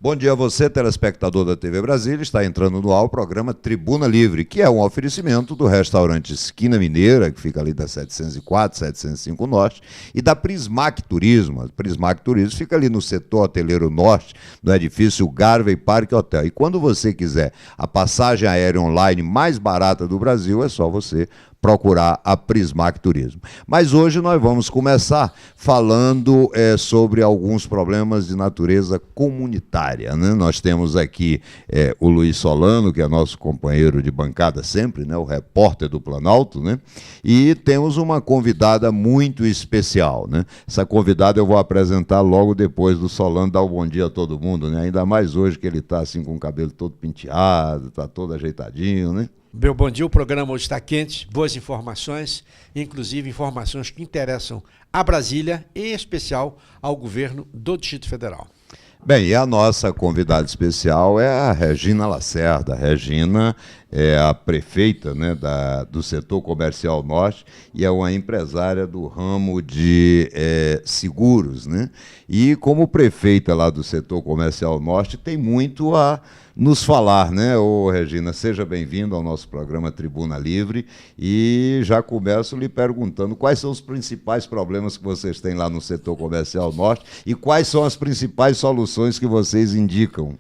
Bom dia a você, telespectador da TV Brasília. Está entrando no ar o programa Tribuna Livre, que é um oferecimento do restaurante Esquina Mineira, que fica ali da 704, 705 Norte, e da Prismac Turismo. A Prismac Turismo fica ali no setor hoteleiro norte, no edifício Garvey Parque Hotel. E quando você quiser a passagem aérea online mais barata do Brasil, é só você procurar a Prismac Turismo. Mas hoje nós vamos começar falando sobre alguns problemas de natureza comunitária, né? Nós temos aqui o Luiz Solano, que é nosso companheiro de bancada sempre, né? O repórter do Planalto, né? E temos uma convidada muito especial, né? Essa convidada eu vou apresentar logo depois do Solano dar o bom dia a todo mundo, né? Ainda mais hoje que ele está assim com o cabelo todo penteado, está todo ajeitadinho, né? Meu bom dia, o programa hoje está quente, boas informações, inclusive informações que interessam a Brasília e, em especial, ao governo do Distrito Federal. Bem, e a nossa convidada especial é a Regina Lacerda. A Regina é a prefeita, né, do setor comercial norte e é uma empresária do ramo de seguros, né? E como prefeita lá do setor comercial norte, tem muito a nos falar, né? Ô, Regina, seja bem-vindo ao nosso programa Tribuna Livre e já começo lhe perguntando quais são os principais problemas que vocês têm lá no setor comercial norte e quais são as principais soluções que vocês indicam.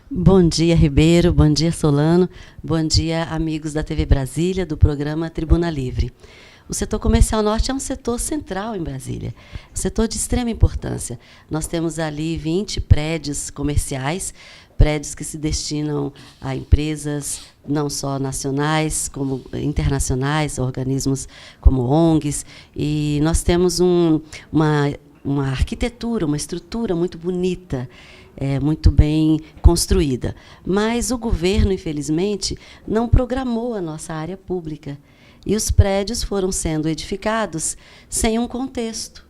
Bom dia, Ribeiro, bom dia, Solano, bom dia, amigos da TV Brasília, do programa Tribuna Livre. O setor comercial norte é um setor central em Brasília, um setor de extrema importância. Nós temos ali 20 prédios comerciais, prédios que se destinam a empresas não só nacionais, como internacionais, organismos como ONGs, e nós temos uma arquitetura, uma estrutura muito bonita, muito bem construída. Mas o governo, infelizmente, não programou a nossa área pública, e os prédios foram sendo edificados sem um contexto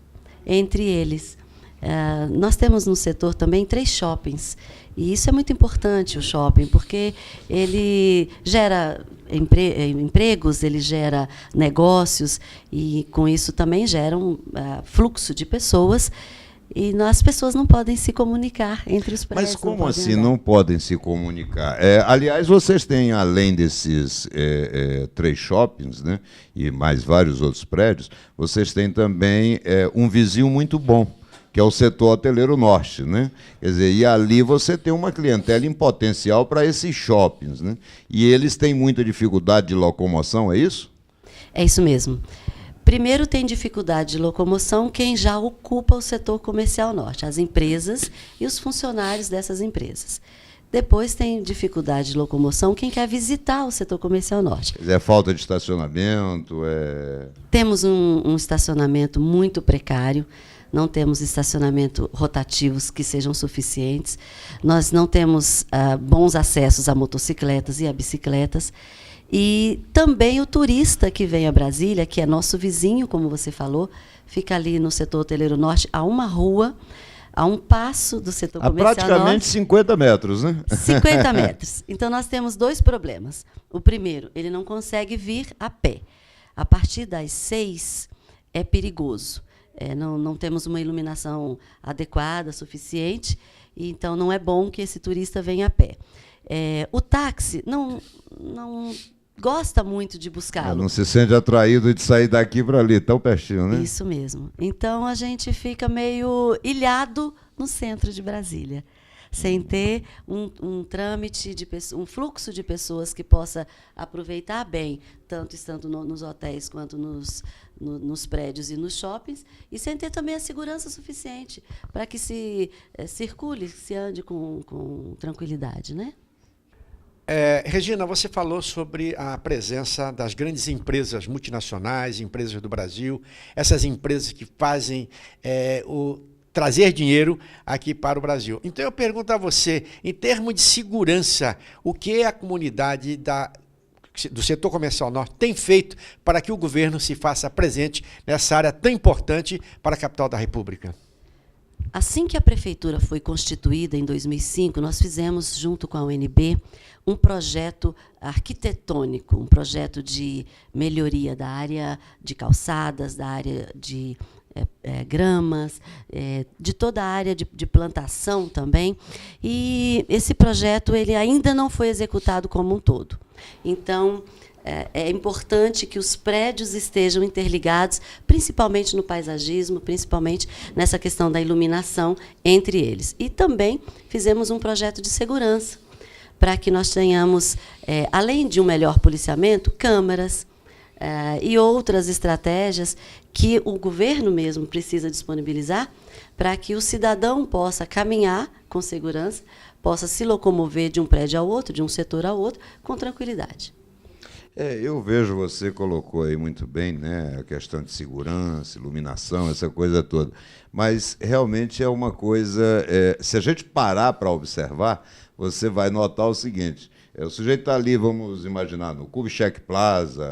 entre eles. Nós temos no setor também 3 shoppings, e isso é muito importante, o shopping, porque ele gera empregos, ele gera negócios, e com isso também gera um fluxo de pessoas, e as pessoas não podem se comunicar entre os prédios. Mas como assim não podem se comunicar? Aliás, vocês têm, além desses 3 shoppings, né, e mais vários outros prédios, vocês têm também um vizinho muito bom, que é o setor hoteleiro norte, né? Quer dizer, e ali você tem uma clientela em potencial para esses shoppings, né? E eles têm muita dificuldade de locomoção, é isso? É isso mesmo. Primeiro tem dificuldade de locomoção quem já ocupa o setor comercial norte, as empresas e os funcionários dessas empresas. Depois tem dificuldade de locomoção quem quer visitar o setor comercial norte. É falta de estacionamento? Temos um estacionamento muito precário, não temos estacionamento rotativos que sejam suficientes, nós não temos bons acessos a motocicletas e a bicicletas, e também o turista que vem a Brasília, que é nosso vizinho, como você falou, fica ali no setor hoteleiro norte, a uma rua, a um passo do setor comercial praticamente norte. 50 metros, né? 50 metros. Então, nós temos 2 problemas. O primeiro, ele não consegue vir a pé. A partir das 6 é perigoso. Não temos uma iluminação adequada, suficiente, e então não é bom que esse turista venha a pé. O táxi não gosta muito de buscá-lo. Não se sente atraído de sair daqui para ali, tão pertinho, né? Isso mesmo. Então, a gente fica meio ilhado no centro de Brasília, sem ter um trâmite, um fluxo de pessoas que possa aproveitar bem, tanto estando nos hotéis quanto nos prédios e nos shoppings, e sem ter também a segurança suficiente para que se circule, se ande com tranquilidade, né? Regina, você falou sobre a presença das grandes empresas multinacionais, empresas do Brasil, essas empresas que fazem trazer dinheiro aqui para o Brasil. Então eu pergunto a você, em termos de segurança, o que a comunidade do setor comercial norte tem feito para que o governo se faça presente nessa área tão importante para a capital da República? Assim que a prefeitura foi constituída em 2005, nós fizemos, junto com a UNB, um projeto arquitetônico, um projeto de melhoria da área de calçadas, da área de gramas, de toda a área de plantação também. E esse projeto ele ainda não foi executado como um todo. Então, é importante que os prédios estejam interligados, principalmente no paisagismo, principalmente nessa questão da iluminação entre eles. E também fizemos um projeto de segurança, para que nós tenhamos, além de um melhor policiamento, câmeras e outras estratégias que o governo mesmo precisa disponibilizar para que o cidadão possa caminhar com segurança, possa se locomover de um prédio ao outro, de um setor ao outro, com tranquilidade. Eu vejo, você colocou aí muito bem, né, a questão de segurança, iluminação, essa coisa toda. Mas realmente é uma coisa, se a gente parar para observar, você vai notar o seguinte: o sujeito está ali, vamos imaginar, no Kubitschek Plaza,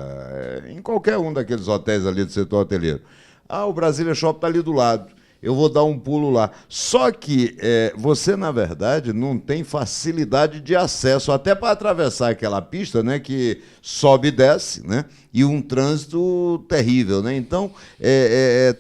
em qualquer um daqueles hotéis ali do setor hoteleiro. O Brasília Shopping está ali do lado. Eu vou dar um pulo lá. Só que você, na verdade, não tem facilidade de acesso, até para atravessar aquela pista, né, que sobe e desce, né, e um trânsito terrível, né? Então,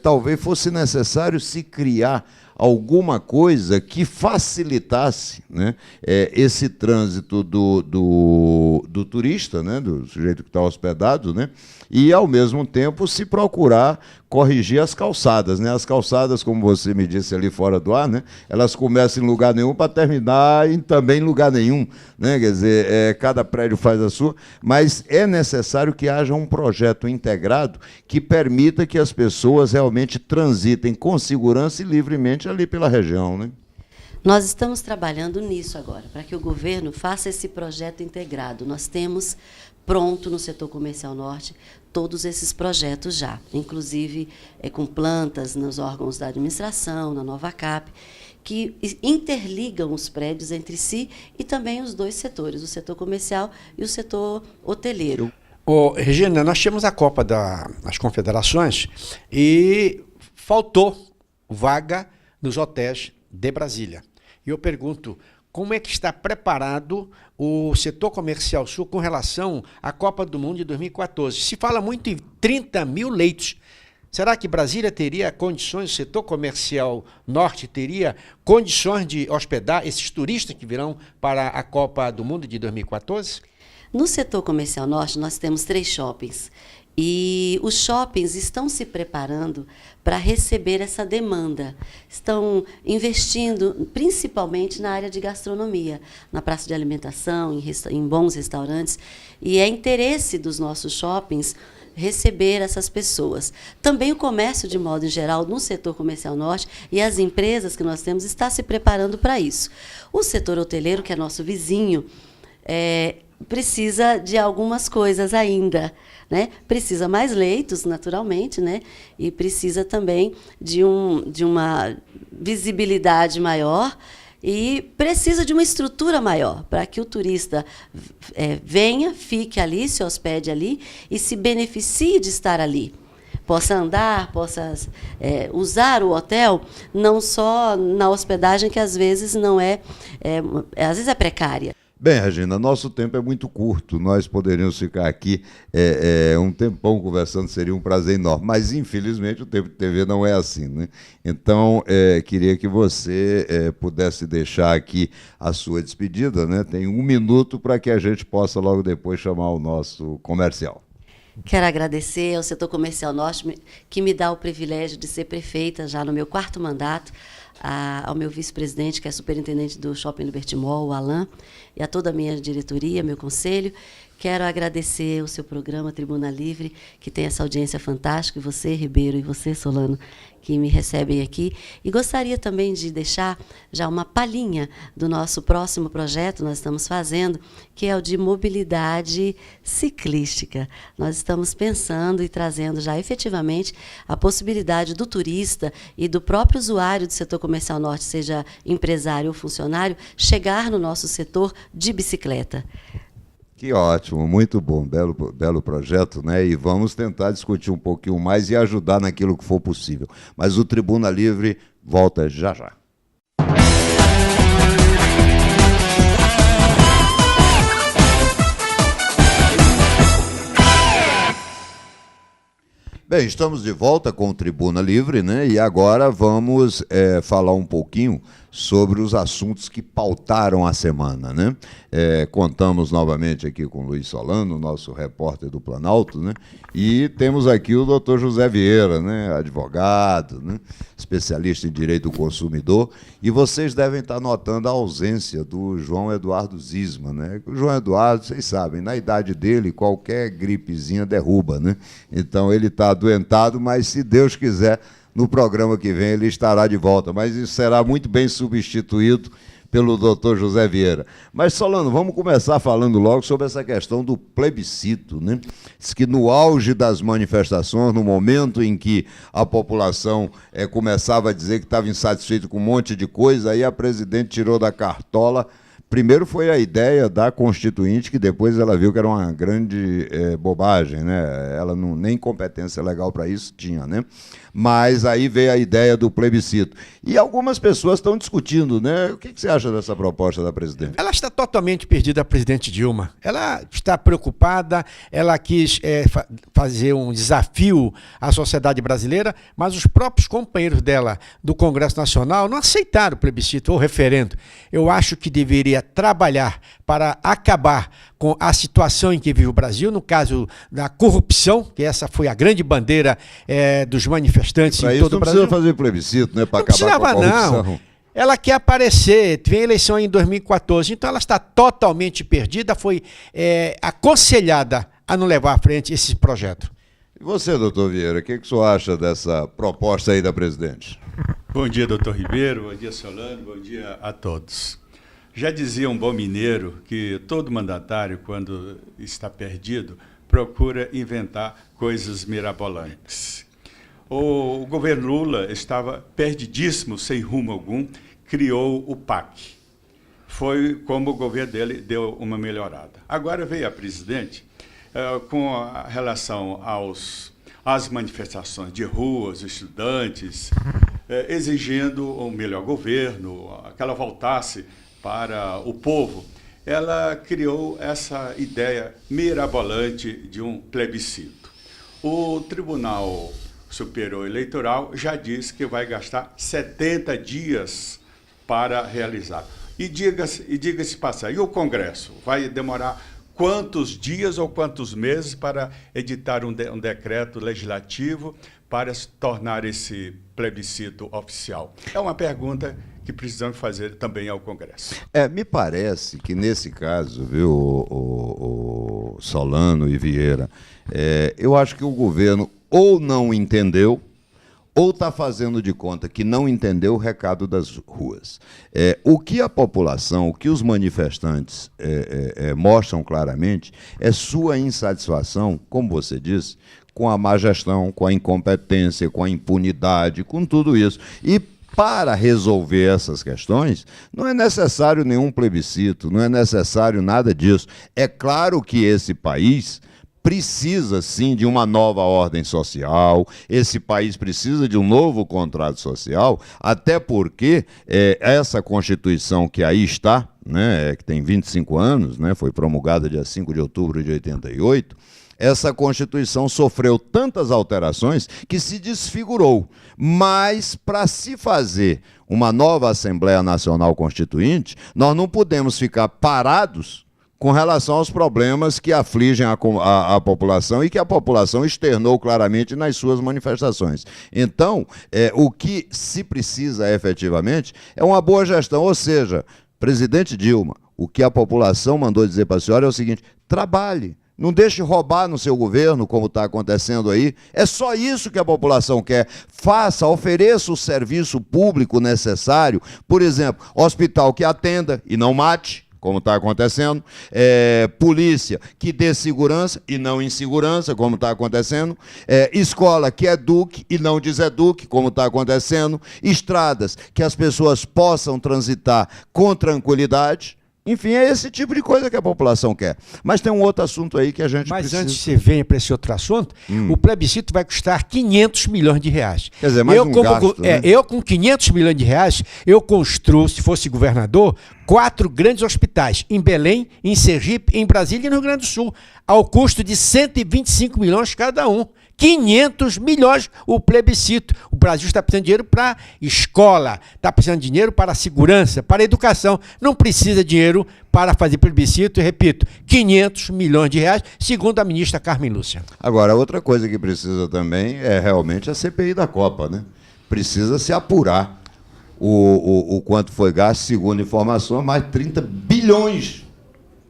talvez fosse necessário se criar alguma coisa que facilitasse, né, esse trânsito do turista, né, do sujeito que está hospedado, né, e, ao mesmo tempo, se procurar corrigir as calçadas, né? As calçadas, como você me disse ali fora do ar, né, elas começam em lugar nenhum para terminar também em lugar nenhum, né? Quer dizer, cada prédio faz a sua, mas é necessário que haja um projeto integrado que permita que as pessoas realmente transitem com segurança e livremente ali pela região, né? Nós estamos trabalhando nisso agora, para que o governo faça esse projeto integrado. Nós temos pronto no setor comercial norte todos esses projetos já, inclusive com plantas nos órgãos da administração, na Nova Cap, que interligam os prédios entre si e também os dois setores, o setor comercial e o setor hoteleiro. Regina, nós tínhamos a Copa das Confederações e faltou vaga nos hotéis de Brasília. E eu pergunto, como é que está preparado o setor comercial sul com relação à Copa do Mundo de 2014? Se fala muito em 30 mil leitos. Será que Brasília teria condições, o setor comercial norte teria condições de hospedar esses turistas que virão para a Copa do Mundo de 2014? No setor comercial norte, nós temos 3 shoppings. E os shoppings estão se preparando para receber essa demanda. Estão investindo principalmente na área de gastronomia, na praça de alimentação, em bons restaurantes. E é interesse dos nossos shoppings receber essas pessoas. Também o comércio, de modo geral, no setor comercial norte, e as empresas que nós temos, está se preparando para isso. O setor hoteleiro, que é nosso vizinho, precisa de algumas coisas ainda, né? Precisa mais leitos, naturalmente, né? E precisa também de uma visibilidade maior e precisa de uma estrutura maior para que o turista venha, fique ali, se hospede ali e se beneficie de estar ali. Possa andar, possa usar o hotel, não só na hospedagem, que às vezes não às vezes é precária. Bem, Regina, nosso tempo é muito curto, nós poderíamos ficar aqui um tempão conversando, seria um prazer enorme, mas infelizmente o tempo de TV não é assim, né? Então, queria que você pudesse deixar aqui a sua despedida, né? Tem 1 minuto para que a gente possa logo depois chamar o nosso comercial. Quero agradecer ao setor comercial norte, que me dá o privilégio de ser prefeita já no meu 4º mandato, ao meu vice-presidente, que é superintendente do Shopping Liberty Mall, o Alain, e a toda a minha diretoria, meu conselho. Quero agradecer o seu programa Tribuna Livre, que tem essa audiência fantástica, e você, Ribeiro, e você, Solano, que me recebem aqui. E gostaria também de deixar já uma palhinha do nosso próximo projeto, nós estamos fazendo, que é o de mobilidade ciclística. Nós estamos pensando e trazendo já efetivamente a possibilidade do turista e do próprio usuário do setor comercial norte, seja empresário ou funcionário, chegar no nosso setor de bicicleta. Que ótimo, muito bom, belo projeto, né? E vamos tentar discutir um pouquinho mais e ajudar naquilo que for possível. Mas o Tribuna Livre volta já já. Bem, estamos de volta com o Tribuna Livre, né? E agora vamos falar um pouquinho sobre os assuntos que pautaram a semana, né? Contamos novamente aqui com o Luiz Solano, nosso repórter do Planalto, né? E temos aqui o doutor José Vieira, né? Advogado, né? Especialista em direito do consumidor. E vocês devem estar notando a ausência do João Eduardo Zisman, né? O João Eduardo, vocês sabem, na idade dele, qualquer gripezinha derruba, né? Então ele está adoentado, mas se Deus quiser, no programa que vem ele estará de volta, mas isso será muito bem substituído pelo doutor José Vieira. Mas, Solano, vamos começar falando logo sobre essa questão do plebiscito, né? Diz que no auge das manifestações, no momento em que a população começava a dizer que estava insatisfeita com um monte de coisa, aí a presidente tirou da cartola. Primeiro foi a ideia da Constituinte, que depois ela viu que era uma grande bobagem, né? Ela nem competência legal para isso tinha, né? Mas aí veio a ideia do plebiscito. E algumas pessoas estão discutindo, né? O que você acha dessa proposta da presidente? Ela está totalmente perdida, a presidente Dilma. Ela está preocupada, ela quis fazer um desafio à sociedade brasileira, mas os próprios companheiros dela do Congresso Nacional não aceitaram o plebiscito ou referendo. Eu acho que deveria trabalhar para acabar com a situação em que vive o Brasil, no caso da corrupção, que essa foi a grande bandeira dos manifestantes em todo o Brasil. Não precisa fazer plebiscito, né, para acabar com a corrupção. Não. Ela quer aparecer, vem eleição em 2014, então ela está totalmente perdida, foi aconselhada a não levar à frente esse projeto. E você, doutor Vieira, o que o senhor acha dessa proposta aí da presidente? Bom dia, doutor Ribeiro, bom dia, Solano, bom dia a todos. Já dizia um bom mineiro que todo mandatário, quando está perdido, procura inventar coisas mirabolantes. O governo Lula estava perdidíssimo, sem rumo algum, criou o PAC. Foi como o governo dele deu uma melhorada. Agora veio a presidente com a relação às manifestações de ruas, estudantes, exigindo um melhor governo, que ela voltasse para o povo. Ela criou essa ideia mirabolante de um plebiscito. O Tribunal Superior Eleitoral já disse que vai gastar 70 dias para realizar. E diga-se passar, e o Congresso? Vai demorar quantos dias ou quantos meses para editar um decreto legislativo para se tornar esse plebiscito oficial? É uma pergunta que precisamos fazer também ao Congresso. Me parece que, nesse caso, viu, o Solano e Vieira, eu acho que o governo ou não entendeu, ou está fazendo de conta que não entendeu o recado das ruas. O que a população, o que os manifestantes mostram claramente é sua insatisfação, como você disse, com a má gestão, com a incompetência, com a impunidade, com tudo isso. E para resolver essas questões, não é necessário nenhum plebiscito, não é necessário nada disso. É claro que esse país precisa, sim, de uma nova ordem social, esse país precisa de um novo contrato social, até porque essa Constituição que aí está, né, que tem 25 anos, né, foi promulgada dia 5 de outubro de 88, essa Constituição sofreu tantas alterações que se desfigurou. Mas, para se fazer uma nova Assembleia Nacional Constituinte, nós não podemos ficar parados com relação aos problemas que afligem a população e que a população externou claramente nas suas manifestações. Então, o que se precisa efetivamente é uma boa gestão, ou seja, presidente Dilma, o que a população mandou dizer para a senhora é o seguinte: trabalhe. Não deixe roubar no seu governo, como está acontecendo aí. É só isso que a população quer. Faça, ofereça o serviço público necessário. Por exemplo, hospital que atenda e não mate, como está acontecendo. Polícia que dê segurança e não insegurança, como está acontecendo. Escola que eduque e não deseduque, como está acontecendo. Estradas que as pessoas possam transitar com tranquilidade. Enfim, é esse tipo de coisa que a população quer. Mas tem um outro assunto aí que a gente precisa... Mas antes que você venha para esse outro assunto, o plebiscito vai custar 500 milhões de reais. Quer dizer, mais gasto, né? Eu, com 500 milhões de reais, eu construo, se fosse governador, 4 grandes hospitais, em Belém, em Sergipe, em Brasília e no Rio Grande do Sul, ao custo de 125 milhões cada um. 500 milhões o plebiscito. O Brasil está precisando de dinheiro para escola, está precisando de dinheiro para a segurança, para a educação. Não precisa de dinheiro para fazer plebiscito, e repito, 500 milhões de reais, segundo a ministra Carmen Lúcia. Agora, outra coisa que precisa também é realmente a CPI da Copa, né? Precisa se apurar o quanto foi gasto, segundo informações, mais 30 bilhões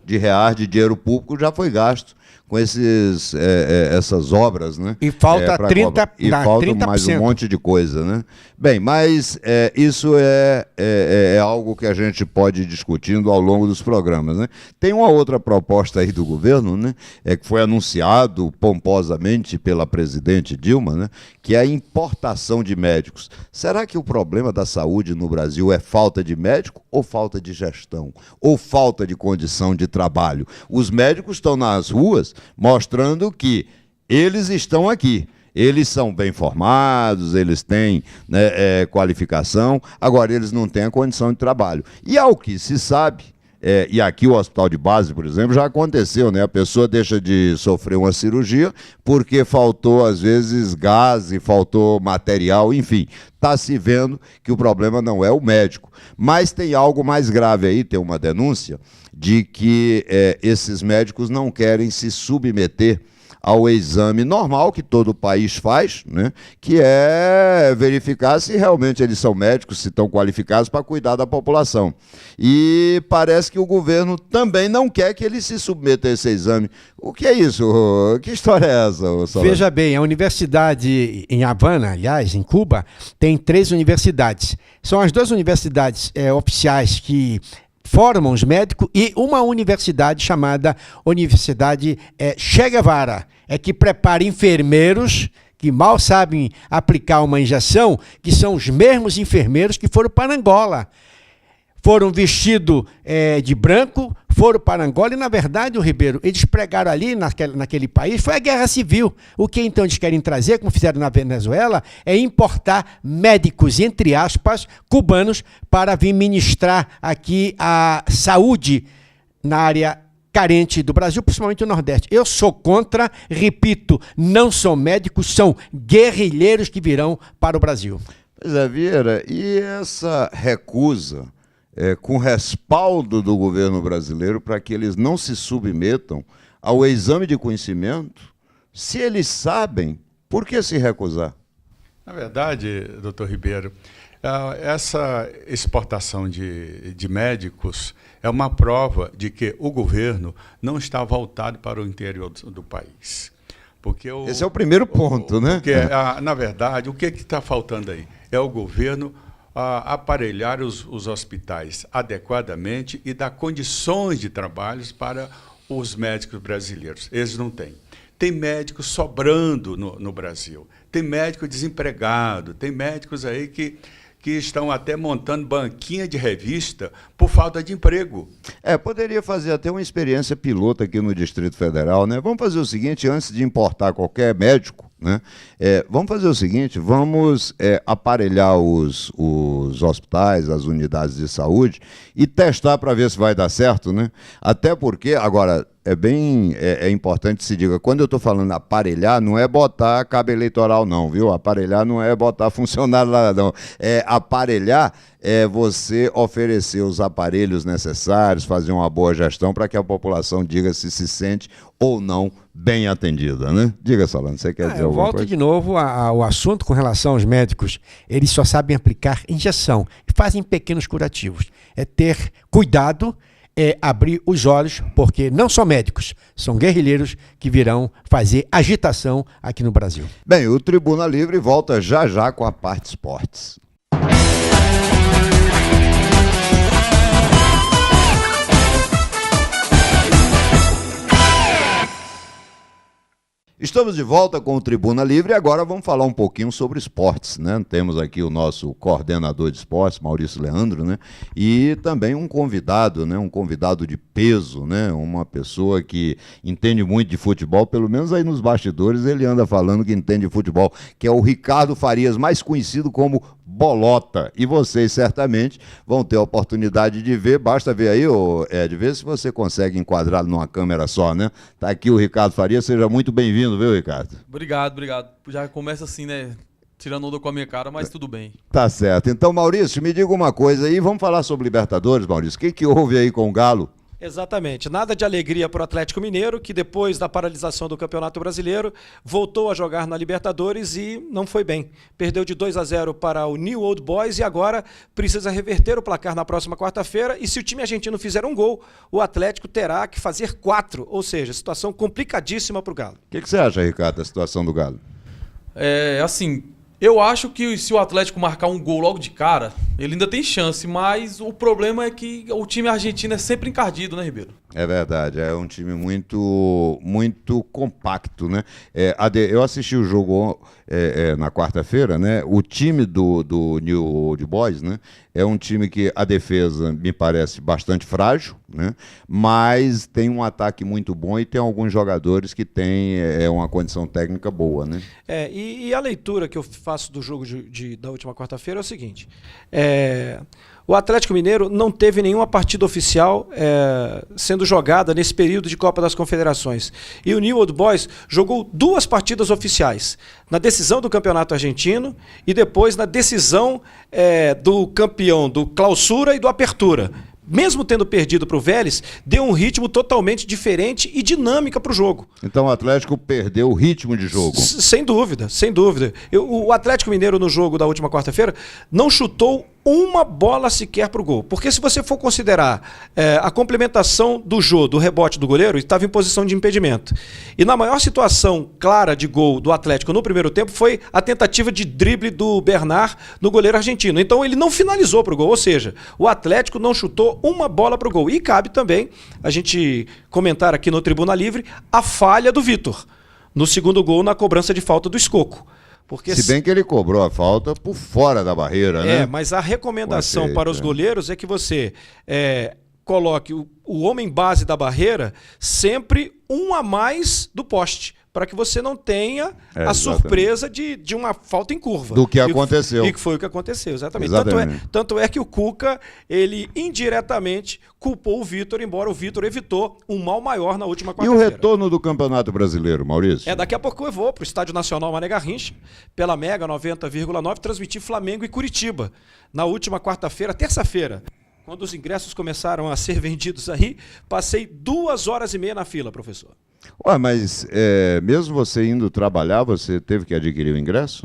de reais de dinheiro público já foi gasto com essas obras, né? E falta 30%. E falta mais um monte de coisa, né? Bem, mas isso é algo que a gente pode ir discutindo ao longo dos programas, né? Tem uma outra proposta aí do governo, né? Que foi anunciado pomposamente pela presidente Dilma, né? Que é a importação de médicos. Será que o problema da saúde no Brasil é falta de médico ou falta de gestão? Ou falta de condição de trabalho? Os médicos estão nas ruas mostrando que eles estão aqui. Eles são bem formados, eles têm, né, qualificação, agora eles não têm a condição de trabalho. E ao que se sabe, e aqui o hospital de base, por exemplo, já aconteceu, né? A pessoa deixa de sofrer uma cirurgia porque faltou, às vezes, gás e faltou material, enfim. Está se vendo que o problema não é o médico. Mas tem algo mais grave aí, tem uma denúncia de que esses médicos não querem se submeter ao exame normal que todo país faz, né, que é verificar se realmente eles são médicos, se estão qualificados para cuidar da população. E parece que o governo também não quer que eles se submetam a esse exame. O que é isso? Que história é essa, Solano? Veja bem, a universidade em Havana, aliás, em Cuba, tem 3 universidades. São as 2 universidades oficiais que formam os médicos e uma universidade chamada Universidade Che Guevara, que prepara enfermeiros que mal sabem aplicar uma injeção, que são os mesmos enfermeiros que foram para Angola. Foram vestidos de branco, foram para Angola e, na verdade, o Ribeiro, eles pregaram ali naquele país, foi a guerra civil. O que então eles querem trazer, como fizeram na Venezuela, é importar médicos, entre aspas, cubanos, para vir ministrar aqui a saúde na área carente do Brasil, principalmente no Nordeste. Eu sou contra, repito, não são médicos, são guerrilheiros que virão para o Brasil. Pois é, Vieira, e essa recusa com respaldo do governo brasileiro para que eles não se submetam ao exame de conhecimento, se eles sabem, por que se recusar? Na verdade, doutor Ribeiro, essa exportação de médicos é uma prova de que o governo não está voltado para o interior do país. Porque esse é o primeiro ponto, né? Porque, na verdade, o que está faltando aí? É o governo aparelhar os hospitais adequadamente e dar condições de trabalho para os médicos brasileiros. Eles não têm. Tem médicos sobrando no Brasil. Tem médico desempregado. Tem médicos aí que estão até montando banquinha de revista por falta de emprego. Poderia fazer até uma experiência piloto aqui no Distrito Federal, né? Vamos fazer o seguinte, antes de importar qualquer médico, né? Vamos fazer o seguinte, vamos aparelhar os hospitais, as unidades de saúde e testar para ver se vai dar certo, né? Até porque, agora, é importante se diga, quando eu estou falando aparelhar, não é botar cabo eleitoral não, viu? Aparelhar não é botar funcionário lá não. Aparelhar é você oferecer os aparelhos necessários, fazer uma boa gestão para que a população diga se sente ou não bem atendida, né? Diga, Solano, você quer dizer alguma coisa? Eu volto de novo ao assunto com relação aos médicos. Eles só sabem aplicar injeção e fazem pequenos curativos. É ter cuidado, abrir os olhos, porque não são médicos, são guerrilheiros que virão fazer agitação aqui no Brasil. Bem, o Tribuna Livre volta já já com a parte esportes. Estamos de volta com o Tribuna Livre e agora vamos falar um pouquinho sobre esportes, né? Temos aqui o nosso coordenador de esportes, Maurício Leandro, né? E também um convidado, né? Um convidado de peso, né? Uma pessoa que entende muito de futebol, pelo menos aí nos bastidores ele anda falando que entende de futebol, que é o Ricardo Farias, mais conhecido como bolota. E vocês certamente vão ter a oportunidade de ver. Basta ver aí, Ed, ver se você consegue enquadrar numa câmera só, né? Tá aqui o Ricardo Faria, seja muito bem-vindo, viu, Ricardo? Obrigado, obrigado. Já começa assim, né? Tirando onda com a minha cara, mas tudo bem. Tá certo. Então, Maurício, me diga uma coisa aí. Vamos falar sobre Libertadores, Maurício. O que houve aí com o Galo? Exatamente. Nada de alegria para o Atlético Mineiro, que depois da paralisação do Campeonato Brasileiro, voltou a jogar na Libertadores e não foi bem. Perdeu de 2-0 para o New Old Boys e agora precisa reverter o placar na próxima quarta-feira. E se o time argentino fizer um gol, o Atlético terá que fazer 4. Ou seja, situação complicadíssima para o Galo. O que você acha, Ricardo, da situação do Galo? Assim, eu acho que se o Atlético marcar um gol logo de cara, ele ainda tem chance, mas o problema é que o time argentino é sempre encardido, né, Ribeiro? É verdade, é um time muito compacto, né? Eu assisti o jogo na quarta-feira, né? O time do New Old Boys, né? É um time que a defesa me parece bastante frágil, né? Mas tem um ataque muito bom e tem alguns jogadores que têm uma condição técnica boa, né? E a leitura que eu faço do jogo da última quarta-feira é o seguinte: o Atlético Mineiro não teve nenhuma partida oficial sendo jogada nesse período de Copa das Confederações. E o New Old Boys jogou 2 partidas oficiais, na decisão do Campeonato Argentino e depois na decisão do campeão do Clausura e do Apertura. Mesmo tendo perdido para o Vélez, deu um ritmo totalmente diferente e dinâmica para o jogo. Então o Atlético perdeu o ritmo de jogo. Sem dúvida, sem dúvida. O Atlético Mineiro no jogo da última quarta-feira não chutou uma bola sequer para o gol. Porque se você for considerar a complementação do Jô, do rebote do goleiro, estava em posição de impedimento. E na maior situação clara de gol do Atlético no primeiro tempo foi a tentativa de drible do Bernard no goleiro argentino. Então ele não finalizou para o gol, ou seja, o Atlético não chutou uma bola para o gol. E cabe também a gente comentar aqui no Tribuna Livre a falha do Vitor no segundo gol na cobrança de falta do Escoco. Porque se bem que ele cobrou a falta por fora da barreira, né? Mas a recomendação para os goleiros é que você coloque o homem base da barreira sempre um a mais do poste, para que você não tenha a surpresa de uma falta em curva. Do que aconteceu. E que foi o que aconteceu, exatamente. Exatamente. Tanto é que o Cuca, ele indiretamente culpou o Vitor, embora o Vitor evitou um mal maior na última quarta-feira. E o retorno do Campeonato Brasileiro, Maurício? Daqui a pouco eu vou para o Estádio Nacional Mané Garrincha, pela Mega 90,9, transmitir Flamengo e Curitiba. Na última quarta-feira, terça-feira, quando os ingressos começaram a ser vendidos aí, passei 2h30 na fila, professor. Ué, mas mesmo você indo trabalhar, você teve que adquirir o ingresso?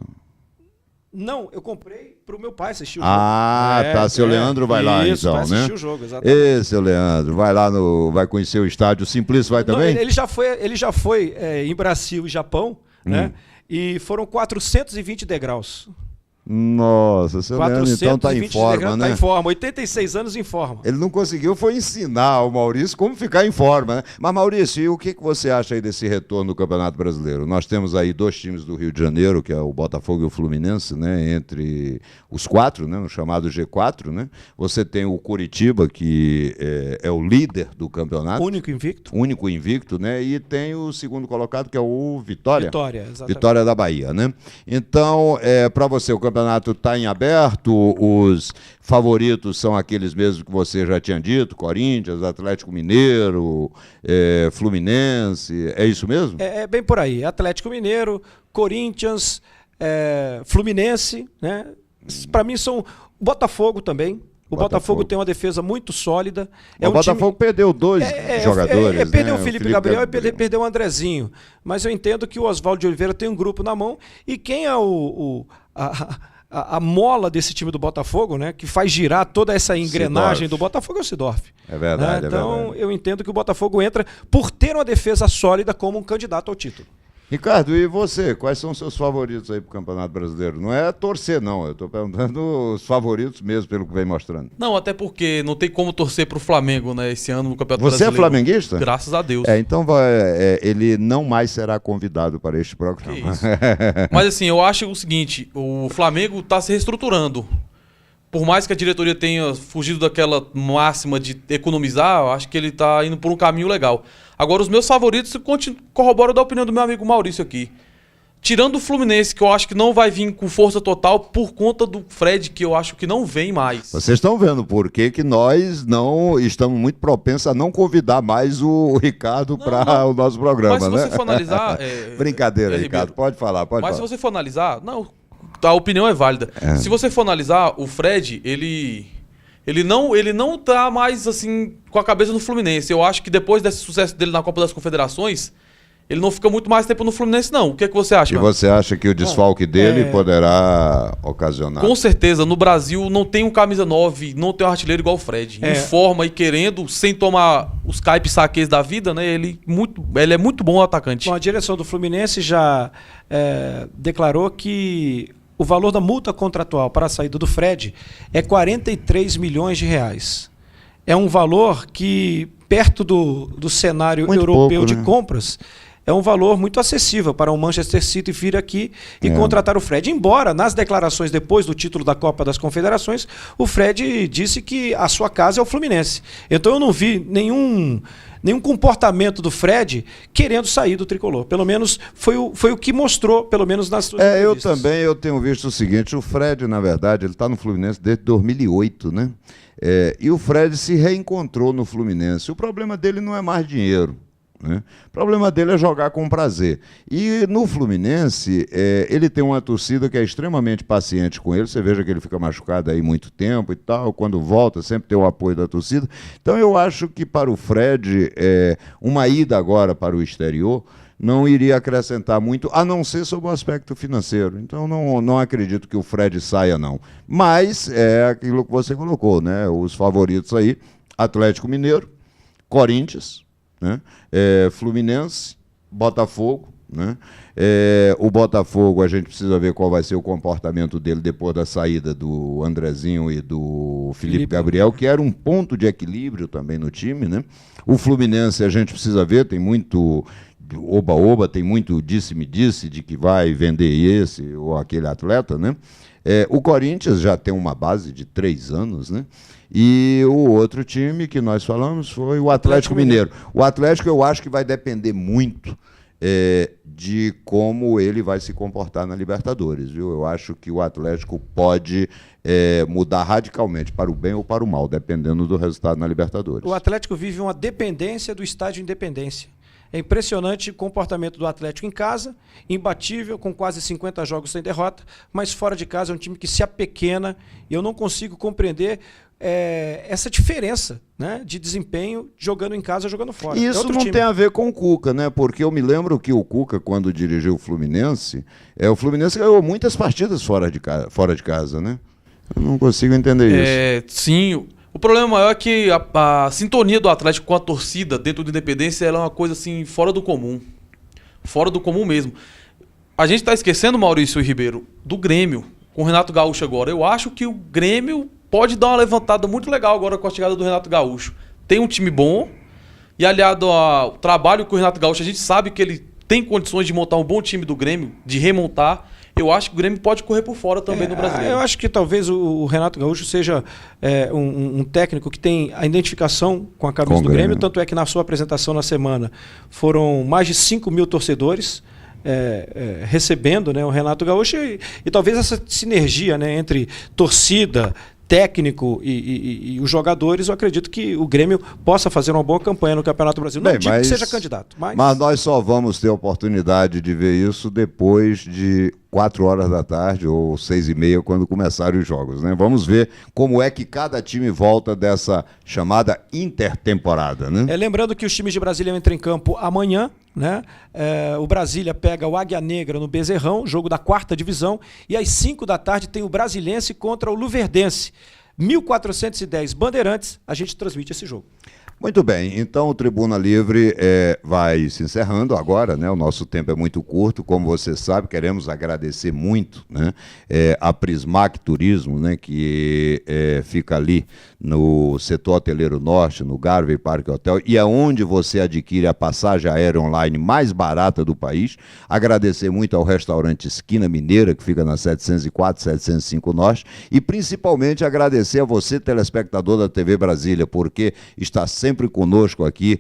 Não, eu comprei para o meu pai assistir o jogo. Tá. Seu Leandro vai lá, então, vai assistir, né? o jogo, exatamente. Seu Leandro, vai lá vai conhecer o estádio. O Simplício vai também? Não, ele já foi em Brasil e Japão, né? E foram 420 degraus. Nossa, seu Leandro então está em forma, né? Está em forma, 86 anos em forma. Ele não conseguiu foi ensinar ao Maurício como ficar em forma, né? Mas Maurício, e o que você acha aí desse retorno do Campeonato Brasileiro? Nós temos aí 2 times do Rio de Janeiro, que é o Botafogo e o Fluminense, né? Entre os 4, né? No chamado G4, né? Você tem o Curitiba, que é o líder do campeonato. Único invicto, né? E tem o segundo colocado, que é o Vitória. Exatamente. Vitória da Bahia, né? Então, para você, o campeonato está em aberto, os favoritos são aqueles mesmos que você já tinha dito, Corinthians, Atlético Mineiro, Fluminense, é isso mesmo? É bem por aí, Atlético Mineiro, Corinthians, Fluminense, né? Para mim são Botafogo também. O Botafogo tem uma defesa muito sólida. O Botafogo perdeu 2 jogadores. Perdeu o Felipe Gabriel e perdeu o Andrezinho. Mas eu entendo que o Oswaldo de Oliveira tem um grupo na mão. E quem é a mola desse time do Botafogo, né, que faz girar toda essa engrenagem do Botafogo, é o Sidorf. É verdade. Né? Então, é verdade. Eu entendo que o Botafogo entra por ter uma defesa sólida como um candidato ao título. Ricardo, e você? Quais são os seus favoritos aí para o Campeonato Brasileiro? Não é torcer, não. Eu estou perguntando os favoritos mesmo, pelo que vem mostrando. Não, até porque não tem como torcer para o Flamengo, né, esse ano no Campeonato Brasileiro. Você é flamenguista? Graças a Deus. Então ele não mais será convidado para este programa. Mas assim, eu acho o seguinte, o Flamengo está se reestruturando. Por mais que a diretoria tenha fugido daquela máxima de economizar, eu acho que ele está indo por um caminho legal. Agora, os meus favoritos corroboram da opinião do meu amigo Maurício aqui. tirando o Fluminense, que eu acho que não vai vir com força total por conta do Fred, que eu acho que não vem mais. Vocês estão vendo por que nós não estamos muito propensos a não convidar mais o Ricardo para o nosso programa, mas se né? você for analisar... Brincadeira, Ricardo, pode falar, Mas se você for analisar... Não, a opinião é válida. Se você for analisar, o Fred, ele não tá mais assim com a cabeça no Fluminense. Eu acho que depois desse sucesso dele na Copa das Confederações, ele não fica muito mais tempo no Fluminense, não. O que é que você acha? E você acha que o desfalque dele poderá ocasionar? Com certeza. No Brasil não tem um camisa 9, não tem um artilheiro igual o Fred. Em forma e querendo, sem tomar os caipes saques da vida, né? Ele é muito bom atacante. Bom, a direção do Fluminense já declarou que o valor da multa contratual para a saída do Fred é 43 milhões de reais. É um valor que, perto do cenário muito europeu pouco, de né? compras, é um valor muito acessível para o Manchester City vir aqui e contratar o Fred. Embora, nas declarações depois do título da Copa das Confederações, o Fred disse que a sua casa é o Fluminense. Então eu não vi nenhum comportamento do Fred querendo sair do tricolor. Pelo menos foi o que mostrou, pelo menos nas suas entrevistas. Eu tenho visto o seguinte, o Fred, na verdade, ele está no Fluminense desde 2008, né? E o Fred se reencontrou no Fluminense. O problema dele não é mais dinheiro, né? O problema dele é jogar com prazer. E no Fluminense, ele tem uma torcida que é extremamente paciente com ele. Você veja que ele fica machucado aí muito tempo e tal. Quando volta, sempre tem o apoio da torcida. Então eu acho que para o Fred, uma ida agora para o exterior não iria acrescentar muito, a não ser sob o aspecto financeiro. Então não acredito que o Fred saia, não. Mas é aquilo que você colocou, né? Os favoritos aí, Atlético Mineiro, Corinthians, né? Fluminense, Botafogo, né? O Botafogo, a gente precisa ver qual vai ser o comportamento dele depois da saída do Andrezinho e do Felipe Gabriel, que era um ponto de equilíbrio também no time, né? O Fluminense, a gente precisa ver, tem muito oba-oba, tem muito disse-me-disse de que vai vender esse ou aquele atleta, né? O Corinthians já tem uma base de 3 anos, né? E o outro time que nós falamos foi o Atlético Mineiro. O Atlético eu acho que vai depender muito de como ele vai se comportar na Libertadores, viu? Eu acho que o Atlético pode mudar radicalmente para o bem ou para o mal, dependendo do resultado na Libertadores. O Atlético vive uma dependência do estádio Independência. É impressionante o comportamento do Atlético em casa, imbatível, com quase 50 jogos sem derrota, mas fora de casa é um time que se apequena e eu não consigo compreender essa diferença, né, de desempenho jogando em casa, jogando fora. E isso não tem a ver com o Cuca, né? Porque eu me lembro que o Cuca, quando dirigiu o Fluminense ganhou muitas partidas fora de casa, né? Eu não consigo entender isso. Sim. O problema maior é que a sintonia do Atlético com a torcida dentro do Independência ela é uma coisa assim fora do comum. Fora do comum mesmo. A gente está esquecendo, Maurício e Ribeiro, do Grêmio, com o Renato Gaúcho agora. Eu acho que o Grêmio pode dar uma levantada muito legal agora com a chegada do Renato Gaúcho. Tem um time bom e aliado ao trabalho com o Renato Gaúcho, a gente sabe que ele tem condições de montar um bom time do Grêmio, de remontar. Eu acho que o Grêmio pode correr por fora também no Brasileiro. Eu acho que talvez o Renato Gaúcho seja um técnico que tem a identificação com a camisa do Grêmio, tanto é que na sua apresentação na semana foram mais de 5 mil torcedores recebendo, né, o Renato Gaúcho e talvez essa sinergia, né, entre torcida, técnico e os jogadores, eu acredito que o Grêmio possa fazer uma boa campanha no Campeonato Brasileiro. Não digo que seja candidato. Mas nós só vamos ter oportunidade de ver isso depois de 4 horas da tarde ou 6h30, quando começarem os jogos, né? Vamos ver como é que cada time volta dessa chamada intertemporada, né? Lembrando que os times de Brasília entram em campo amanhã, né? O Brasília pega o Águia Negra no Bezerrão, jogo da 4ª divisão, e às 5 da tarde tem o Brasiliense contra o Luverdense. 1410 Bandeirantes, a gente transmite esse jogo. Muito bem, então o Tribuna Livre vai se encerrando agora, né? O nosso tempo é muito curto, como você sabe, queremos agradecer muito, né, a Prismac Turismo, né, que fica ali no setor hoteleiro norte, no Garvey Park Hotel, e é onde você adquire a passagem aérea online mais barata do país. Agradecer muito ao restaurante Esquina Mineira, que fica na 704, 705 Norte, e principalmente agradecer a você, telespectador da TV Brasília, porque está sempre sempre conosco aqui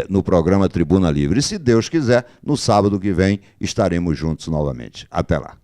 no programa Tribuna Livre. E se Deus quiser, no sábado que vem estaremos juntos novamente. Até lá.